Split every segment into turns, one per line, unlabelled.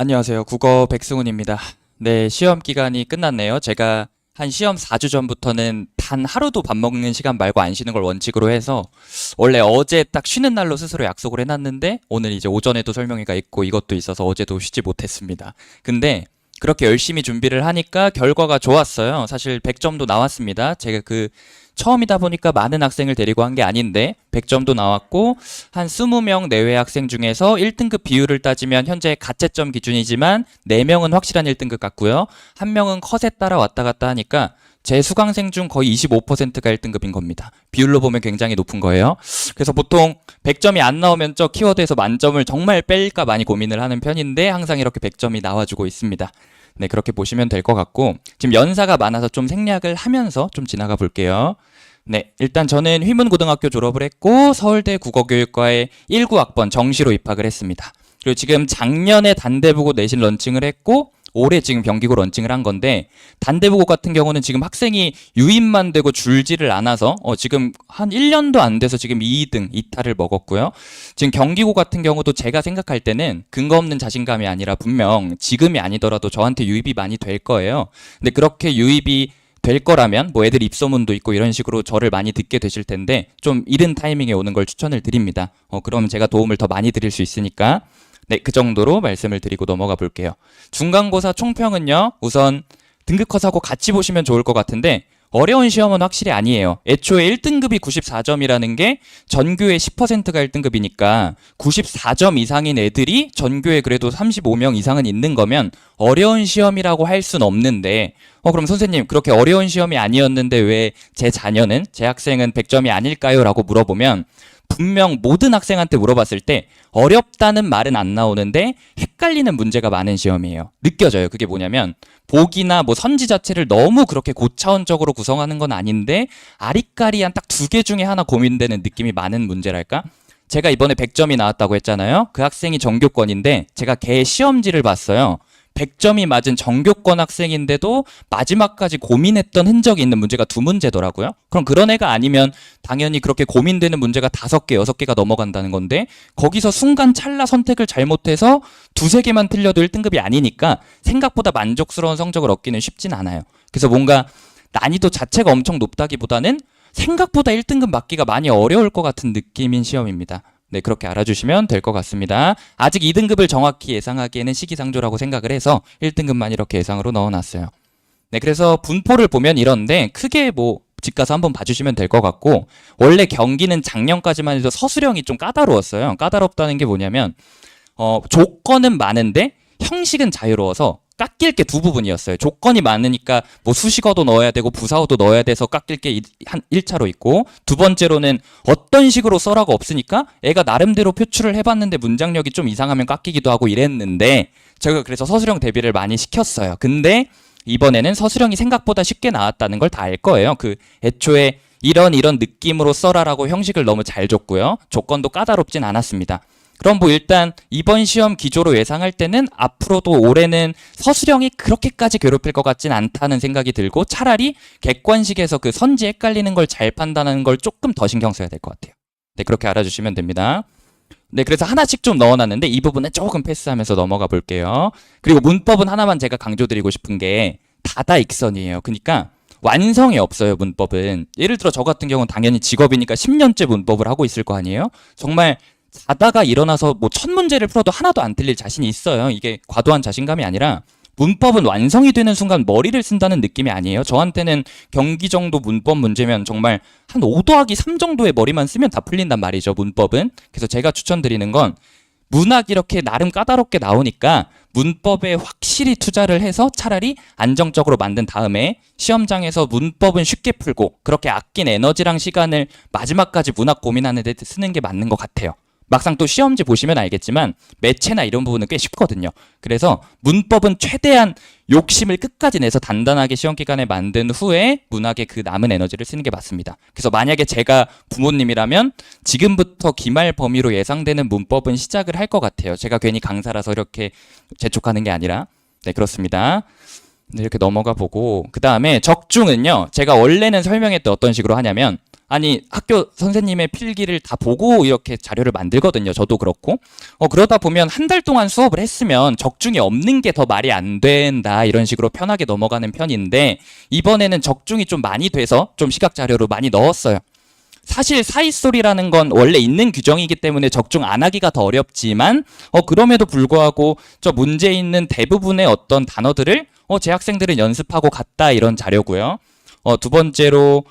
안녕하세요. 국어 백승훈입니다. 네, 시험 기간이 끝났네요. 제가 한 시험 4주 전부터는 단 하루도 밥 먹는 시간 말고 안 쉬는 걸 원칙으로 해서 원래 어제 딱 쉬는 날로 스스로 약속을 해놨는데 오늘 이제 오전에도 설명회가 있고 이것도 있어서 어제도 쉬지 못했습니다. 근데 그렇게 열심히 준비를 하니까 결과가 좋았어요. 사실 100점도 나왔습니다. 제가 처음이다 보니까 많은 학생을 데리고 한 게 아닌데 100점도 나왔고 한 20명 내외 학생 중에서 1등급 비율을 따지면 현재 가채점 기준이지만 4명은 확실한 1등급 같고요. 1명은 컷에 따라 왔다 갔다 하니까 제 수강생 중 거의 25%가 1등급인 겁니다. 비율로 보면 굉장히 높은 거예요. 그래서 보통 100점이 안 나오면 저 키워드에서 만점을 정말 뺄까 많이 고민을 하는 편인데 항상 이렇게 100점이 나와주고 있습니다. 네, 그렇게 보시면 될 것 같고 지금 연사가 많아서 좀 생략을 하면서 좀 지나가 볼게요. 네, 일단 저는 휘문고등학교 졸업을 했고 서울대 국어교육과에 19학번 정시로 입학을 했습니다. 그리고 지금 작년에 단대부고 내신 런칭을 했고 올해 지금 경기고 런칭을 한 건데 단대부고 같은 경우는 지금 학생이 유입만 되고 줄지를 않아서 지금 한 1년도 안 돼서 지금 2등 이탈을 먹었고요. 지금 경기고 같은 경우도 제가 생각할 때는 근거 없는 자신감이 아니라 분명 지금이 아니더라도 저한테 유입이 많이 될 거예요. 근데 그렇게 유입이 될 거라면 뭐 애들 입소문도 있고 이런 식으로 저를 많이 듣게 되실 텐데 좀 이른 타이밍에 오는 걸 추천을 드립니다. 그러면 제가 도움을 더 많이 드릴 수 있으니까 네, 그 정도로 말씀을 드리고 넘어가 볼게요. 중간고사 총평은요, 우선 등급컷하고 같이 보시면 좋을 것 같은데 어려운 시험은 확실히 아니에요. 애초에 1등급이 94점이라는 게 전교의 10%가 1등급이니까 94점 이상인 애들이 전교에 그래도 35명 이상은 있는 거면 어려운 시험이라고 할 순 없는데 그럼 선생님 그렇게 어려운 시험이 아니었는데 왜 제 자녀는, 제 학생은 100점이 아닐까요? 라고 물어보면 분명 모든 학생한테 물어봤을 때 어렵다는 말은 안 나오는데 헷갈리는 문제가 많은 시험이에요. 느껴져요. 그게 뭐냐면 보기나 뭐 선지 자체를 너무 그렇게 고차원적으로 구성하는 건 아닌데 아리까리한 딱 2개 중에 하나 고민되는 느낌이 많은 문제랄까? 제가 이번에 100점이 나왔다고 했잖아요. 그 학생이 전교권인데 제가 걔 시험지를 봤어요. 100점이 맞은 전교권 학생인데도 마지막까지 고민했던 흔적이 있는 문제가 2문제더라고요. 그럼 그런 애가 아니면 당연히 그렇게 고민되는 문제가 5개, 6개가 넘어간다는 건데 거기서 순간 찰나 선택을 잘못해서 2-3개만 틀려도 1등급이 아니니까 생각보다 만족스러운 성적을 얻기는 쉽진 않아요. 그래서 뭔가 난이도 자체가 엄청 높다기보다는 생각보다 1등급 맞기가 많이 어려울 것 같은 느낌인 시험입니다. 네, 그렇게 알아주시면 될 것 같습니다. 아직 2등급을 정확히 예상하기에는 시기상조라고 생각을 해서 1등급만 이렇게 예상으로 넣어놨어요. 네, 그래서 분포를 보면 이런데 크게 집 가서 한번 봐주시면 될 것 같고 원래 경기는 작년까지만 해도 서술형이 좀 까다로웠어요. 까다롭다는 게 뭐냐면 조건은 많은데 형식은 자유로워서 깎일 게 2부분이었어요. 조건이 많으니까 뭐 수식어도 넣어야 되고 부사어도 넣어야 돼서 깎일 게 한 1차로 있고 두 번째로는 어떤 식으로 써라가 없으니까 애가 나름대로 표출을 해봤는데 문장력이 좀 이상하면 깎이기도 하고 이랬는데 제가 그래서 서술형 대비를 많이 시켰어요. 근데 이번에는 서술형이 생각보다 쉽게 나왔다는 걸 다 알 거예요. 애초에 이런 느낌으로 써라라고 형식을 너무 잘 줬고요. 조건도 까다롭진 않았습니다. 그럼 일단 이번 시험 기조로 예상할 때는 앞으로도 올해는 서술형이 그렇게까지 괴롭힐 것 같진 않다는 생각이 들고 차라리 객관식에서 그 선지 헷갈리는 걸 잘 판단하는 걸 조금 더 신경 써야 될 것 같아요. 네, 그렇게 알아주시면 됩니다. 네, 그래서 하나씩 좀 넣어놨는데 이 부분은 조금 패스하면서 넘어가 볼게요. 그리고 문법은 하나만 제가 강조드리고 싶은 게 다다익선이에요. 그러니까 완성이 없어요, 문법은. 예를 들어 저 같은 경우는 당연히 직업이니까 10년째 문법을 하고 있을 거 아니에요? 정말 자다가 일어나서 첫 문제를 풀어도 하나도 안 틀릴 자신이 있어요. 이게 과도한 자신감이 아니라 문법은 완성이 되는 순간 머리를 쓴다는 느낌이 아니에요. 저한테는 경기 정도 문법 문제면 정말 한 5-3 정도의 머리만 쓰면 다 풀린단 말이죠, 문법은. 그래서 제가 추천드리는 건 문학 이렇게 나름 까다롭게 나오니까 문법에 확실히 투자를 해서 차라리 안정적으로 만든 다음에 시험장에서 문법은 쉽게 풀고 그렇게 아낀 에너지랑 시간을 마지막까지 문학 고민하는 데 쓰는 게 맞는 것 같아요. 막상 또 시험지 보시면 알겠지만 매체나 이런 부분은 꽤 쉽거든요. 그래서 문법은 최대한 욕심을 끝까지 내서 단단하게 시험 기간에 만든 후에 문학에 그 남은 에너지를 쓰는 게 맞습니다. 그래서 만약에 제가 부모님이라면 지금부터 기말 범위로 예상되는 문법은 시작을 할 것 같아요. 제가 괜히 강사라서 이렇게 재촉하는 게 아니라. 네, 그렇습니다. 네, 이렇게 넘어가 보고 그 다음에 적중은요. 제가 원래는 설명회 때 어떤 식으로 하냐면 아니 학교 선생님의 필기를 다 보고 이렇게 자료를 만들거든요. 저도 그렇고 그러다 보면 한 달 동안 수업을 했으면 적중이 없는 게 더 말이 안 된다 이런 식으로 편하게 넘어가는 편인데 이번에는 적중이 좀 많이 돼서 좀 시각 자료로 많이 넣었어요. 사실 사이소리라는 건 원래 있는 규정이기 때문에 적중 안 하기가 더 어렵지만 그럼에도 불구하고 저 문제에 있는 대부분의 어떤 단어들을 제 학생들은 연습하고 갔다 이런 자료고요. 두 번째로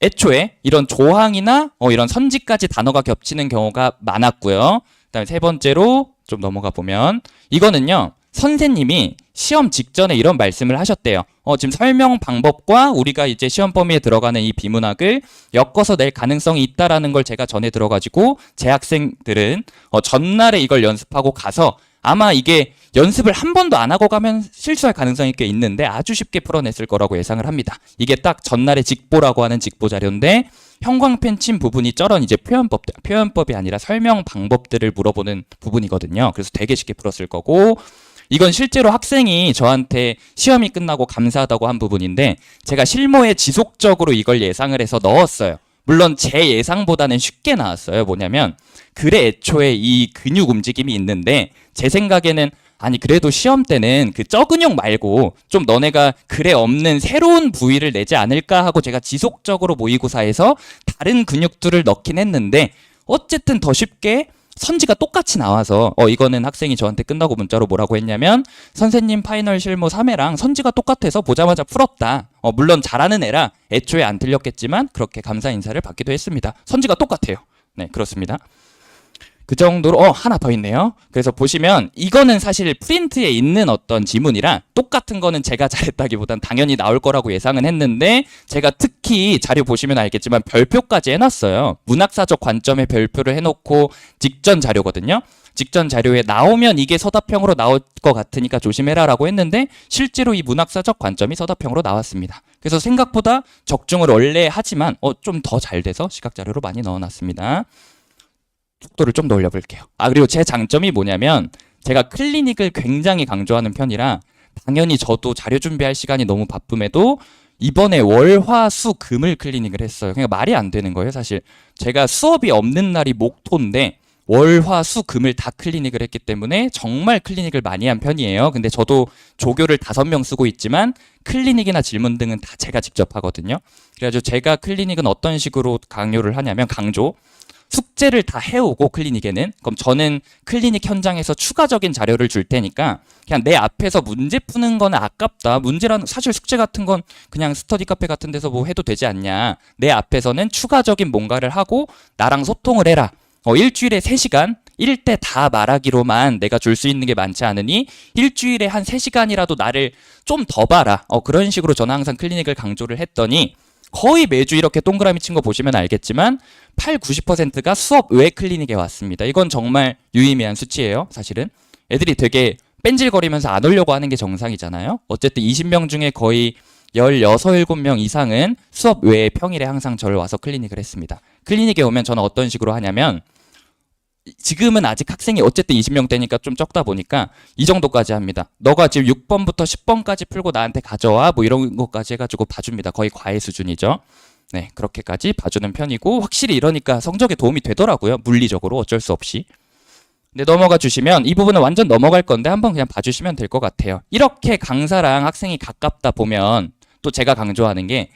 애초에 이런 조항이나 이런 선지까지 단어가 겹치는 경우가 많았고요. 그다음에 세 번째로 좀 넘어가 보면 이거는요. 선생님이 시험 직전에 이런 말씀을 하셨대요. 지금 설명 방법과 우리가 이제 시험 범위에 들어가는 이 비문학을 엮어서 낼 가능성이 있다라는 걸 제가 전에 들어가지고 제 학생들은 전날에 이걸 연습하고 가서 아마 이게 연습을 한 번도 안 하고 가면 실수할 가능성이 꽤 있는데 아주 쉽게 풀어냈을 거라고 예상을 합니다. 이게 딱 전날의 직보라고 하는 직보 자료인데 형광펜 친 부분이 저런 이제 표현법이 아니라 설명 방법들을 물어보는 부분이거든요. 그래서 되게 쉽게 풀었을 거고 이건 실제로 학생이 저한테 시험이 끝나고 감사하다고 한 부분인데 제가 실무에 지속적으로 이걸 예상을 해서 넣었어요. 물론 제 예상보다는 쉽게 나왔어요. 뭐냐면 글에 애초에 이 근육 움직임이 있는데 제 생각에는 아니 그래도 시험 때는 그 쩌근육 말고 좀 너네가 글에 없는 새로운 부위를 내지 않을까 하고 제가 지속적으로 모의고사에서 다른 근육들을 넣긴 했는데 어쨌든 더 쉽게 선지가 똑같이 나와서 이거는 학생이 저한테 끝나고 문자로 뭐라고 했냐면 선생님 파이널 실무 3회랑 선지가 똑같아서 보자마자 풀었다. 물론 잘하는 애라 애초에 안 틀렸겠지만 그렇게 감사 인사를 받기도 했습니다. 선지가 똑같아요. 네, 그렇습니다. 그 정도로 하나 더 있네요. 그래서 보시면 이거는 사실 프린트에 있는 어떤 지문이라 똑같은 거는 제가 잘했다기보단 당연히 나올 거라고 예상은 했는데 제가 특히 자료 보시면 알겠지만 별표까지 해놨어요. 문학사적 관점의 별표를 해놓고 직전 자료거든요. 직전 자료에 나오면 이게 서답형으로 나올 것 같으니까 조심해라 라고 했는데 실제로 이 문학사적 관점이 서답형으로 나왔습니다. 그래서 생각보다 적중을 원래 하지만 좀 더 잘 돼서 시각자료로 많이 넣어놨습니다. 속도를 좀 더 올려볼게요. 그리고 제 장점이 뭐냐면 제가 클리닉을 굉장히 강조하는 편이라 당연히 저도 자료 준비할 시간이 너무 바쁨에도 이번에 월, 화, 수, 금을 클리닉을 했어요. 그러니까 말이 안 되는 거예요, 사실. 제가 수업이 없는 날이 목토인데 월, 화, 수, 금을 다 클리닉을 했기 때문에 정말 클리닉을 많이 한 편이에요. 근데 저도 조교를 5명 쓰고 있지만 클리닉이나 질문 등은 다 제가 직접 하거든요. 그래가지고 제가 클리닉은 어떤 식으로 강요를 하냐면 숙제를 다 해오고 클리닉에는 그럼 저는 클리닉 현장에서 추가적인 자료를 줄 테니까 그냥 내 앞에서 문제 푸는 거는 아깝다. 문제라는 사실 숙제 같은 건 그냥 스터디 카페 같은 데서 뭐 해도 되지 않냐. 내 앞에서는 추가적인 뭔가를 하고 나랑 소통을 해라. 일주일에 3시간 1대 다 말하기로만 내가 줄 수 있는 게 많지 않으니 일주일에 한 3시간이라도 나를 좀 더 봐라. 그런 식으로 저는 항상 클리닉을 강조를 했더니 거의 매주 이렇게 동그라미 친 거 보시면 알겠지만 90%가 수업 외 클리닉에 왔습니다. 이건 정말 유의미한 수치예요. 사실은 애들이 되게 뺀질거리면서 안 오려고 하는 게 정상이잖아요. 어쨌든 20명 중에 거의 16, 17명 이상은 수업 외에 평일에 항상 저를 와서 클리닉을 했습니다. 클리닉에 오면 저는 어떤 식으로 하냐면 지금은 아직 학생이 어쨌든 20명대니까 좀 적다 보니까 이 정도까지 합니다. 너가 지금 6번부터 10번까지 풀고 나한테 가져와 뭐 이런 것까지 해가지고 봐줍니다. 거의 과외 수준이죠. 네, 그렇게까지 봐주는 편이고 확실히 이러니까 성적에 도움이 되더라고요. 물리적으로 어쩔 수 없이. 네, 넘어가 주시면 이 부분은 완전 넘어갈 건데 한번 그냥 봐주시면 될 것 같아요. 이렇게 강사랑 학생이 가깝다 보면 또 제가 강조하는 게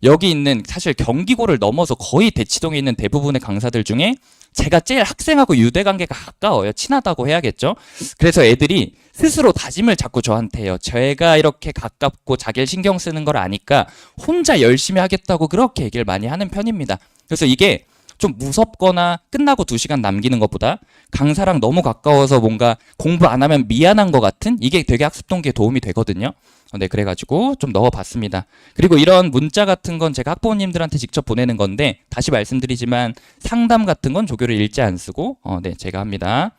여기 있는 사실 경기고를 넘어서 거의 대치동에 있는 대부분의 강사들 중에 제가 제일 학생하고 유대관계가 가까워요. 친하다고 해야겠죠. 그래서 애들이 스스로 다짐을 자꾸 저한테 해요. 제가 이렇게 가깝고 자기를 신경 쓰는 걸 아니까 혼자 열심히 하겠다고 그렇게 얘기를 많이 하는 편입니다. 그래서 이게 좀 무섭거나 끝나고 2시간 남기는 것보다 강사랑 너무 가까워서 뭔가 공부 안 하면 미안한 것 같은 이게 되게 학습 동기에 도움이 되거든요. 네, 그래가지고 좀 넣어봤습니다. 그리고 이런 문자 같은 건 제가 학부모님들한테 직접 보내는 건데 다시 말씀드리지만 상담 같은 건 조교를 일제 안 쓰고 네, 제가 합니다.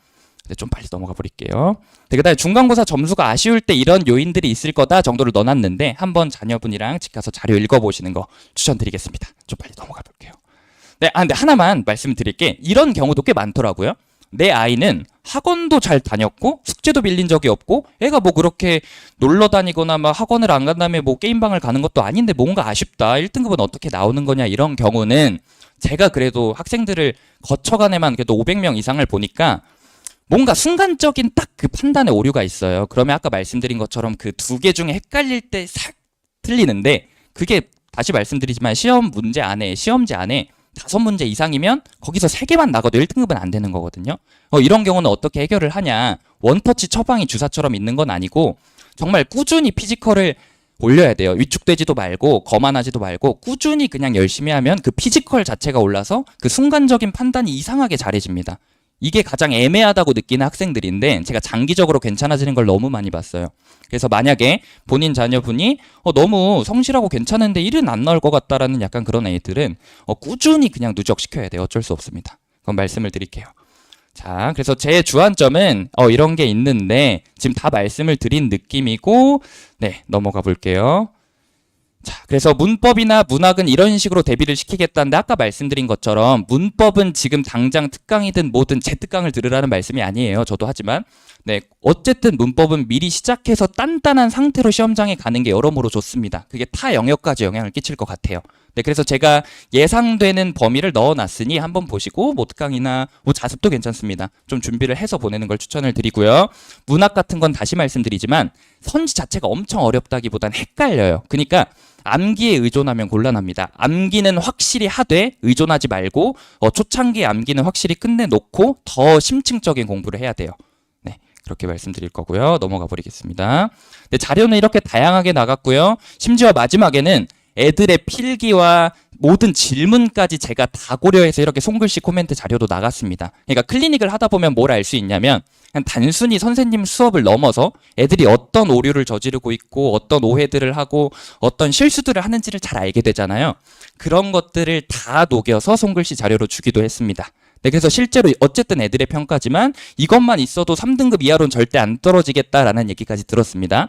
네, 좀 빨리 넘어가 버릴게요. 네, 그다음에 중간고사 점수가 아쉬울 때 이런 요인들이 있을 거다 정도를 넣어놨는데 한번 자녀분이랑 집 가서 자료 읽어보시는 거 추천드리겠습니다. 좀 빨리 넘어가 볼게요. 네, 근데 하나만 말씀드릴게 이런 경우도 꽤 많더라고요. 내 아이는 학원도 잘 다녔고 숙제도 밀린 적이 없고 애가 뭐 그렇게 놀러 다니거나 막 학원을 안 간 다음에 뭐 게임방을 가는 것도 아닌데 뭔가 아쉽다. 1등급은 어떻게 나오는 거냐 이런 경우는 제가 그래도 학생들을 거쳐간 애만 그래도 500명 이상을 보니까 뭔가 순간적인 딱 그 판단에 오류가 있어요. 그러면 아까 말씀드린 것처럼 그 두 개 중에 헷갈릴 때 싹 틀리는데 그게 다시 말씀드리지만 시험 문제 안에 시험지 안에 5문제 이상이면 거기서 3개만 나가도 1등급은 안 되는 거거든요. 이런 경우는 어떻게 해결을 하냐. 원터치 처방이 주사처럼 있는 건 아니고 정말 꾸준히 피지컬을 올려야 돼요. 위축되지도 말고 거만하지도 말고 꾸준히 그냥 열심히 하면 그 피지컬 자체가 올라서 그 순간적인 판단이 이상하게 잘해집니다. 이게 가장 애매하다고 느끼는 학생들인데 제가 장기적으로 괜찮아지는 걸 너무 많이 봤어요. 그래서 만약에 본인 자녀분이 너무 성실하고 괜찮은데 일은 안 나올 것 같다라는 약간 그런 애들은 꾸준히 그냥 누적시켜야 돼요. 어쩔 수 없습니다. 그건 말씀을 드릴게요. 자, 그래서 제 주안점은 이런 게 있는데 지금 다 말씀을 드린 느낌이고 네, 넘어가 볼게요. 자, 그래서 문법이나 문학은 이런 식으로 대비를 시키겠다는데 아까 말씀드린 것처럼 문법은 지금 당장 특강이든 뭐든 제 특강을 들으라는 말씀이 아니에요. 저도 하지만 네, 어쨌든 문법은 미리 시작해서 단단한 상태로 시험장에 가는 게 여러모로 좋습니다. 그게 타 영역까지 영향을 끼칠 것 같아요. 네, 그래서 제가 예상되는 범위를 넣어놨으니 한번 보시고 뭐 특강이나 뭐 자습도 괜찮습니다. 좀 준비를 해서 보내는 걸 추천을 드리고요. 문학 같은 건 다시 말씀드리지만 선지 자체가 엄청 어렵다기보단 헷갈려요. 그러니까 암기에 의존하면 곤란합니다. 암기는 확실히 하되 의존하지 말고 초창기 암기는 확실히 끝내놓고 더 심층적인 공부를 해야 돼요. 네, 그렇게 말씀드릴 거고요. 넘어가 버리겠습니다. 네, 자료는 이렇게 다양하게 나갔고요. 심지어 마지막에는 애들의 필기와 모든 질문까지 제가 다 고려해서 이렇게 손글씨 코멘트 자료도 나갔습니다. 그러니까 클리닉을 하다 보면 뭘 알 수 있냐면 그냥 단순히 선생님 수업을 넘어서 애들이 어떤 오류를 저지르고 있고 어떤 오해들을 하고 어떤 실수들을 하는지를 잘 알게 되잖아요. 그런 것들을 다 녹여서 손글씨 자료로 주기도 했습니다. 네, 그래서 실제로 어쨌든 애들의 평가지만 이것만 있어도 3등급 이하로는 절대 안 떨어지겠다라는 얘기까지 들었습니다.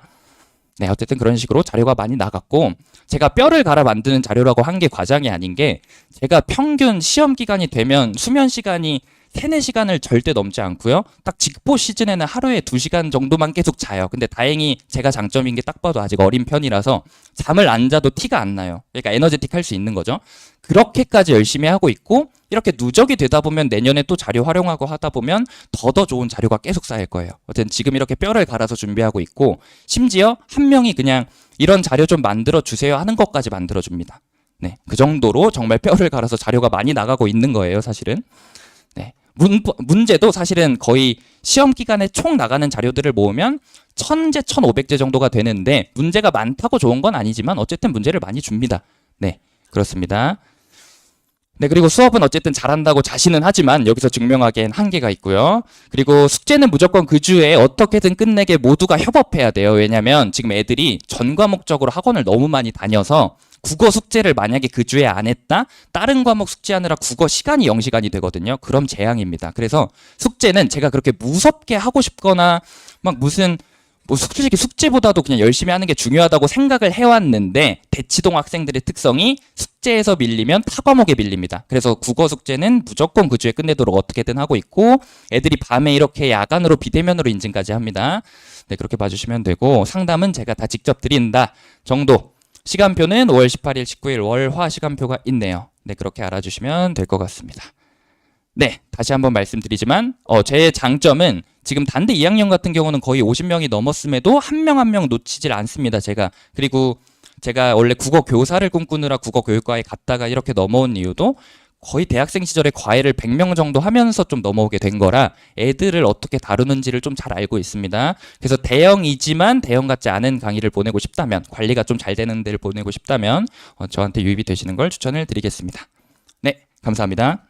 네, 어쨌든 그런 식으로 자료가 많이 나갔고 제가 뼈를 갈아 만드는 자료라고 한 게 과장이 아닌 게 제가 평균 시험 기간이 되면 수면 시간이 3-4시간을 절대 넘지 않고요. 딱 직보 시즌에는 하루에 2시간 정도만 계속 자요. 근데 다행히 제가 장점인 게 딱 봐도 아직 어린 편이라서 잠을 안 자도 티가 안 나요. 그러니까 에너제틱 할 수 있는 거죠. 그렇게까지 열심히 하고 있고 이렇게 누적이 되다 보면 내년에 또 자료 활용하고 하다 보면 더 좋은 자료가 계속 쌓일 거예요. 어쨌든 지금 이렇게 뼈를 갈아서 준비하고 있고 심지어 한 명이 그냥 이런 자료 좀 만들어 주세요 하는 것까지 만들어 줍니다. 네, 그 정도로 정말 뼈를 갈아서 자료가 많이 나가고 있는 거예요, 사실은. 네, 문제도 사실은 거의 시험 기간에 총 나가는 자료들을 모으면 1000제, 1500제 정도가 되는데 문제가 많다고 좋은 건 아니지만 어쨌든 문제를 많이 줍니다. 네, 그렇습니다. 네, 그리고 수업은 어쨌든 잘한다고 자신은 하지만 여기서 증명하기엔 한계가 있고요. 그리고 숙제는 무조건 그 주에 어떻게든 끝내게 모두가 협업해야 돼요. 왜냐면 지금 애들이 전 과목적으로 학원을 너무 많이 다녀서 국어 숙제를 만약에 그 주에 안 했다? 다른 과목 숙제하느라 국어 시간이 0시간이 되거든요. 그럼 재앙입니다. 그래서 숙제는 제가 그렇게 무섭게 하고 싶거나 막 무슨 솔직히 숙제보다도 그냥 열심히 하는 게 중요하다고 생각을 해왔는데 대치동 학생들의 특성이 숙제에서 밀리면 타 과목에 밀립니다. 그래서 국어 숙제는 무조건 그 주에 끝내도록 어떻게든 하고 있고 애들이 밤에 이렇게 야간으로 비대면으로 인증까지 합니다. 네, 그렇게 봐주시면 되고 상담은 제가 다 직접 드린다 정도. 시간표는 5월 18일, 19일 월화 시간표가 있네요. 네, 그렇게 알아주시면 될 것 같습니다. 네, 다시 한번 말씀드리지만 제 장점은 지금 단대 2학년 같은 경우는 거의 50명이 넘었음에도 한 명 한 명 놓치질 않습니다. 그리고 제가 원래 국어 교사를 꿈꾸느라 국어 교육과에 갔다가 이렇게 넘어온 이유도 거의 대학생 시절에 과외를 100명 정도 하면서 좀 넘어오게 된 거라 애들을 어떻게 다루는지를 좀 잘 알고 있습니다. 그래서 대형이지만 대형 같지 않은 강의를 보내고 싶다면 관리가 좀 잘 되는 데를 보내고 싶다면 저한테 유입이 되시는 걸 추천을 드리겠습니다. 네, 감사합니다.